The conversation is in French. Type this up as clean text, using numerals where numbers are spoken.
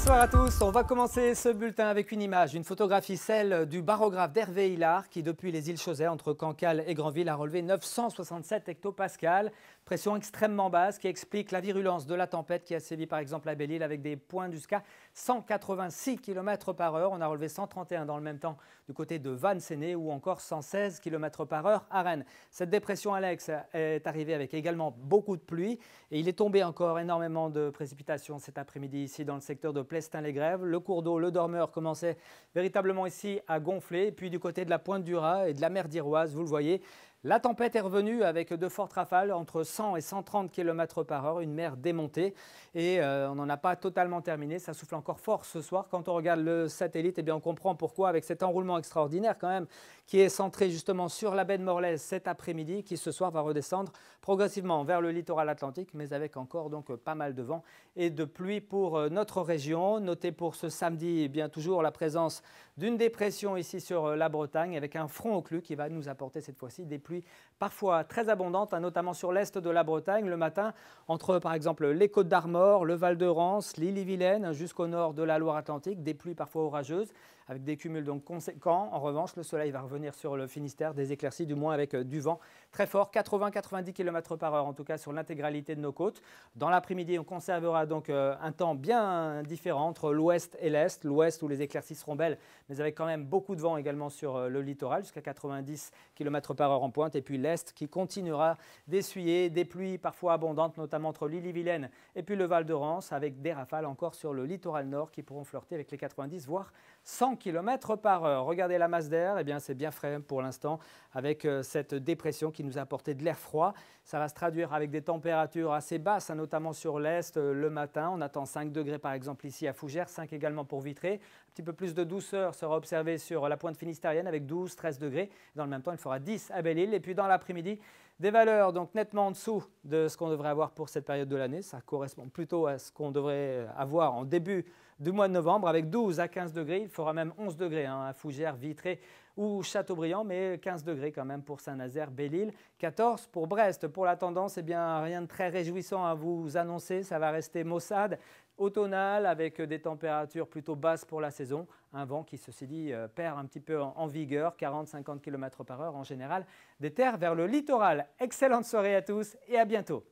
Bonsoir à tous, on va commencer ce bulletin avec une image, une photographie, celle du barographe d'Hervé Hilard qui depuis les îles Chausey entre Cancale et Granville a relevé 967 hectopascales, pression extrêmement basse qui explique la virulence de la tempête qui a sévi par exemple à Belle-Île avec des points jusqu'à 186 km par heure. On a relevé 131 dans le même temps du côté de Vannes-Séné ou encore 116 km par heure à Rennes. Cette dépression Alex est arrivée avec également beaucoup de pluie et il est tombé encore énormément de précipitations cet après-midi ici dans le secteur de Plestin-les-Grèves. Le cours d'eau, le Dormeur, commençait véritablement ici à gonfler. Et puis du côté de la Pointe du Raz et de la mer d'Iroise, vous le voyez, la tempête est revenue avec de fortes rafales entre 100 et 130 km par heure, une mer démontée. Et on n'en a pas totalement terminé, ça souffle encore fort ce soir. Quand on regarde le satellite, eh bien on comprend pourquoi avec cet enroulement extraordinaire quand même qui est centré justement sur la baie de Morlaix cet après-midi, qui ce soir va redescendre progressivement vers le littoral atlantique, mais avec encore donc pas mal de vent et de pluie pour notre région. Notez pour ce samedi eh bien toujours la présence d'une dépression ici sur la Bretagne avec un front occlus qui va nous apporter cette fois-ci des pluies parfois très abondantes, notamment sur l'est de la Bretagne le matin, entre par exemple les Côtes d'Armor, le Val de Rance, l'Ille-et-Vilaine, jusqu'au nord de la Loire-Atlantique, des pluies parfois orageuses avec des cumuls donc conséquents. En revanche, le soleil va revenir sur le Finistère, des éclaircies du moins avec du vent très fort, 80-90 km par heure en tout cas sur l'intégralité de nos côtes. Dans l'après-midi, on conservera donc un temps bien différent entre l'ouest et l'est. L'ouest où les éclaircies seront belles, mais avec quand même beaucoup de vent également sur le littoral, jusqu'à 90 km par heure en pointe. Et puis l'est qui continuera d'essuyer des pluies parfois abondantes, notamment entre l'Ille-et-Vilaine et puis le Val de Rance, avec des rafales encore sur le littoral nord qui pourront flirter avec les 90 voire 100 km par heure. Regardez la masse d'air, eh bien c'est bien frais pour l'instant avec cette dépression qui nous a apporté de l'air froid. Ça va se traduire avec des températures assez basses, notamment sur l'est le matin. On attend 5 degrés par exemple ici à Fougères, 5 également pour Vitré. Un petit peu plus de douceur sera observée sur la pointe finistérienne avec 12-13 degrés. Dans le même temps, il fera 10 à Belle-Île. Et puis dans l'après-midi, des valeurs donc nettement en dessous de ce qu'on devrait avoir pour cette période de l'année. Ça correspond plutôt à ce qu'on devrait avoir en début du mois de novembre avec 12 à 15 degrés. Il fera même 11 degrés à Fougères, Vitré ou Châteaubriand, mais 15 degrés quand même pour Saint-Nazaire, Belle-Île, 14 pour Brest. Pour la tendance, eh bien, rien de très réjouissant à vous annoncer. Ça va rester maussade, automnal avec des températures plutôt basses pour la saison. Un vent qui, ceci dit, perd un petit peu en vigueur, 40-50 km par heure en général, des terres vers le littoral. Excellente soirée à tous et à bientôt.